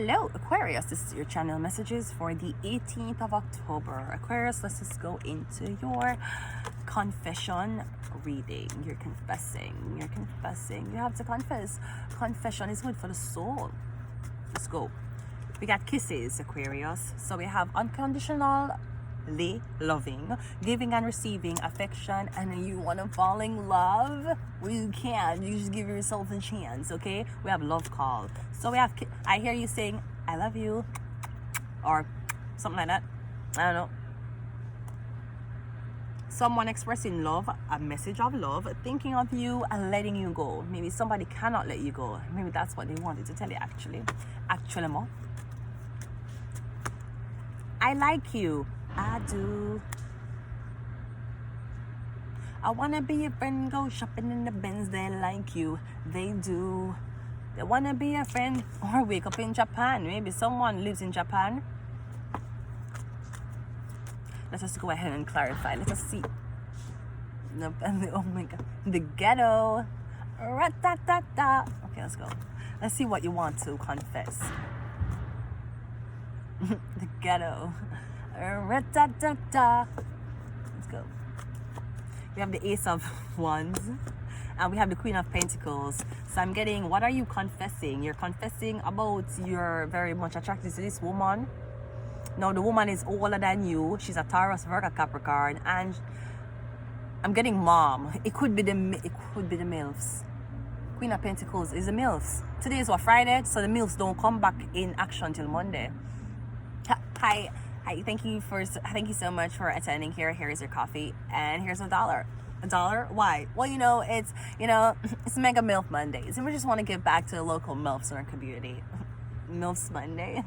Hello Aquarius, this is your channel messages for the 18th of October. Aquarius, let's just go into your confession reading. You're confessing, you have to confess. Confession is good for the soul. Let's go. We got kisses, Aquarius. So we have unconditionally loving, giving and receiving affection, and you want to fall in love. Well, you can. You just give yourself a chance, okay? We have love call. So we have, I hear you saying, I love you, or something like that. I don't know. Someone expressing love, a message of love, thinking of you and letting you go. Maybe somebody cannot let you go. Maybe that's what they wanted to tell you, actually more. I like you. I do. I wanna be your friend, go shopping in the Benz. They like you, they do. They wanna be your friend or wake up in Japan. Maybe someone lives in Japan. Let's just go ahead and clarify. Let us see. No, oh my god, the ghetto. Rat-ta-ta-ta. Okay, let's go. Let's see what you want to confess. The ghetto. Rat-ta-ta-ta. Let's go. We have the Ace of Wands and we have the Queen of Pentacles. So I'm getting, what are you confessing? You're confessing about you're very much attracted to this woman. Now the woman is older than you. She's a Taurus, Virgo, Capricorn, and I'm getting mom. It could be the MILFs. Queen of Pentacles is the MILFs. Today is what, Friday? So the MILFs don't come back in action till Monday. Hi, thank you so much for attending here. Here is your coffee, and here's $1. $1? Why? Well, it's Mega MILF Mondays, and we just want to give back to the local MILFs in our community. MILFs Monday.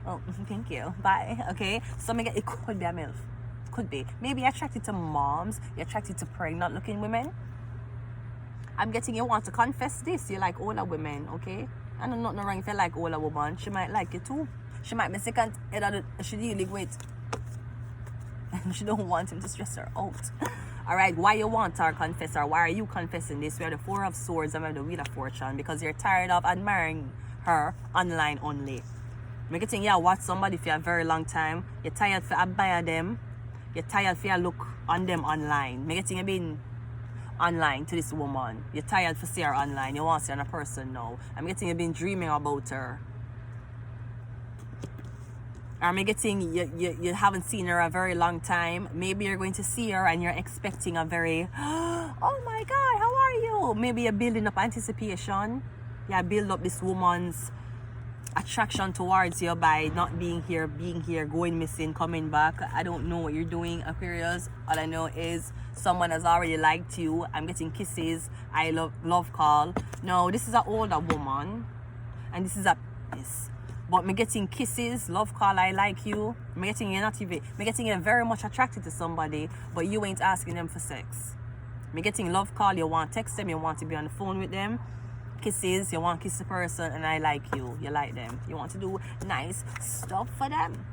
Oh, thank you. Bye. Okay, so it could be a MILF. Could be. Maybe you're attracted to moms. You're attracted to pregnant looking women. I'm getting you want to confess this. You like older women, okay? I know nothing wrong if you like older woman. She might like you too. She might be sick and she dealing with. She don't want him to stress her out. All right, why you want her confess, or why are you confessing this? We have the Four of Swords and we have the Wheel of Fortune, because you're tired of admiring her online only. Make it think, yeah, watch somebody for a very long time. You're tired for admire them. You're tired for look on them online. Make it think you've been online to this woman. You're tired for see her online. You want to see her in a person now. I'm getting you've been dreaming about her. I'm getting you haven't seen her a very long time. Maybe you're going to see her and you're expecting a very, oh my God, how are you? Maybe you're building up anticipation. Yeah, build up this woman's attraction towards you by not being here, going missing, coming back. I don't know what you're doing, Aquarius. All I know is someone has already liked you. I'm getting kisses. I love call. No, this is an older woman, and this is a yes. But me getting kisses, love call, I like you. Me getting you're very much attracted to somebody, but you ain't asking them for sex. Me getting love call, you want to text them, you want to be on the phone with them. Kisses, you want to kiss the person, and I like you. You like them. You want to do nice stuff for them.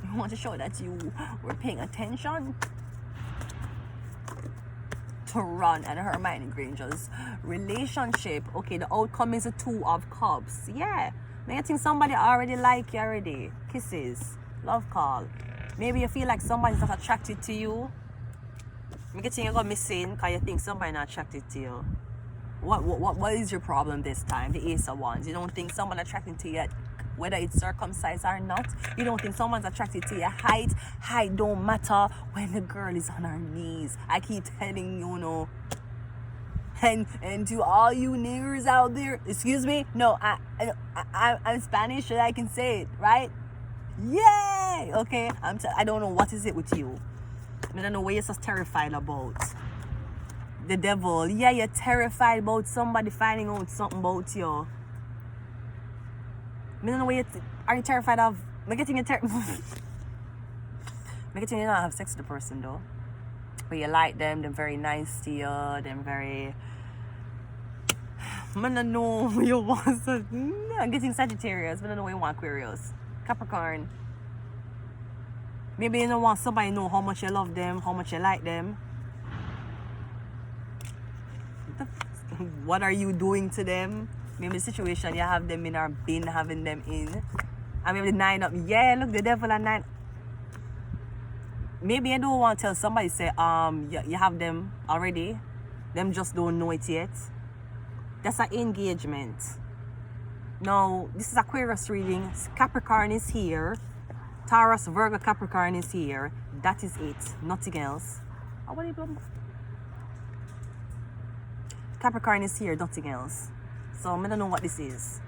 You want to show that you were paying attention to Ron and Hermione Granger's relationship. Okay, the outcome is a Two of Cups. Yeah. Maybe I think somebody already like you already. Kisses, love call. Maybe you feel like somebody's not attracted to you. Maybe you go missing because you think somebody's not attracted to you. What is your problem this time? The Ace of Wands. You don't think someone attracted to you, whether it's circumcised or not. You don't think someone's attracted to your height. Height don't matter when the girl is on her knees. I keep telling you, And to all you niggers out there, excuse me, no, I'm Spanish, so I can say it, right? Yay! Okay, I don't know what is it with you. I don't know what you're so terrified about. The devil, yeah, you're terrified about somebody finding out something about you. I don't know what are you terrified of? I'm getting you not have sex with the person though. But you like them, they're very nice to you, they're very... I don't know what you want. I'm getting Sagittarius, but I don't know what you want, Aquarius. Capricorn. Maybe you don't want somebody to know how much you love them, how much you like them. What are you doing to them? Maybe the situation you have them in or been having them in. And maybe the 9 up. Yeah, look, the devil and 9. Maybe I don't want to tell somebody, say, you have them already. Them just don't know it yet. That's an engagement. Now, this is Aquarius reading. Capricorn is here. Taurus, Virgo, Capricorn is here. That is it. Nothing else. Oh, what are you doing? Capricorn is here. Nothing else. So, I don't know what this is.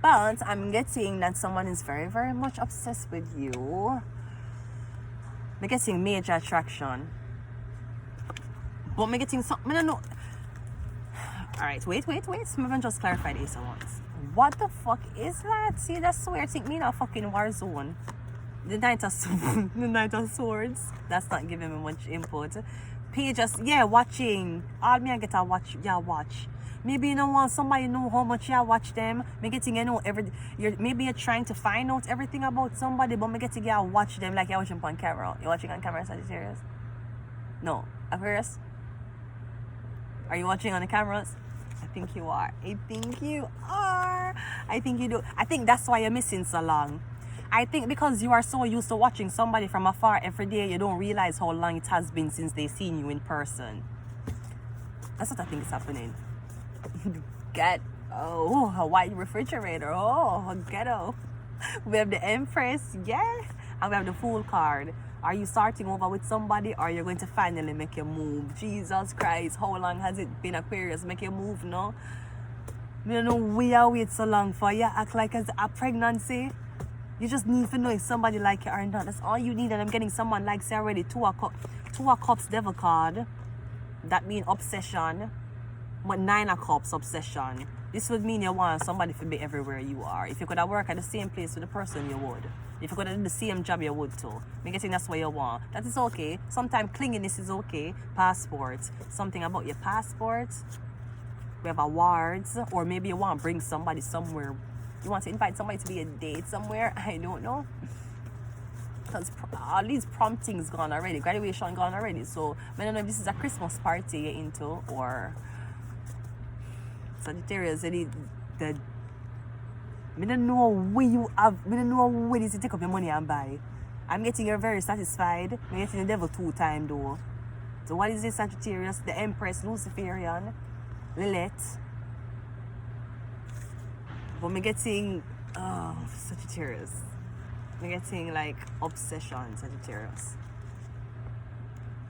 But I'm getting that someone is very, very much obsessed with you. I'm getting major attraction. But I'm getting something. I don't know. Alright, wait. I'm gonna just clarify this once. What the fuck is that? See, that's where I think me in a fucking war zone. The Knight of Swords. That's not giving me much input. Pages, yeah, watching. All me I get to watch, yeah, watch. Maybe you don't want somebody know how much you watch them. Me getting you know maybe you're trying to find out everything about somebody, but me getting you watch them like you're watching on camera. You're watching on camera, Sagittarius? No, Aquarius? Are you watching on the cameras? I think you are. I think you are. I think you do. I think that's why you're missing so long. I think because you are so used to watching somebody from afar every day, you don't realize how long it has been since they've seen you in person. That's what I think is happening. A white refrigerator. Oh, ghetto. We have the Empress, yeah. And we have the Fool card. Are you starting over with somebody, or you're going to finally make your move? Jesus Christ, how long has it been, Aquarius? Make your move, no? You don't know we are wait so long for. You act like it's a pregnancy. You just need to know if somebody like you or not. That's all you need. And I'm getting someone like say already. Two of Cups Devil card. That means obsession. But 9 of Cups obsession. This would mean you want somebody to be everywhere you are. If you could have worked at the same place with the person, you would. If you could have done the same job, you would too. I'm guessing that's what you want. That is okay. Sometimes clinginess is okay. Passports. Something about your passports. We have awards. Or maybe you want to bring somebody somewhere. You want to invite somebody to be a date somewhere. I don't know. Because all these promptings gone already. Graduation gone already. So, I don't know if this is a Christmas party you're into. Or Sagittarius, I don't know where you have. I don't know where you take up your money and buy. I'm getting you're very satisfied. I'm getting the devil 2 times though. So what is this, Sagittarius? The Empress, Luciferian, Lilith. But I'm getting Sagittarius. I'm getting like obsession, Sagittarius.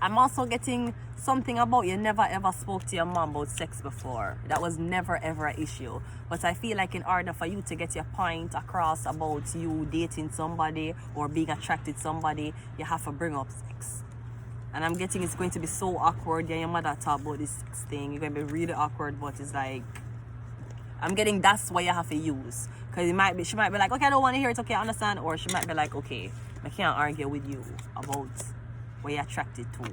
I'm also getting something about you never ever spoke to your mom about sex before. That was never ever an issue. But I feel like in order for you to get your point across about you dating somebody or being attracted to somebody, you have to bring up sex. And I'm getting it's going to be so awkward. Yeah, your mother talk about this sex thing. You're going to be really awkward, but it's like, I'm getting that's what you have to use. Because she might be like, okay, I don't want to hear it, okay, I understand. Or she might be like, okay, I can't argue with you about what you're attracted to.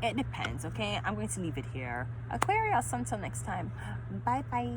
It depends, okay? I'm going to leave it here. Aquarius, until next time. Bye-bye.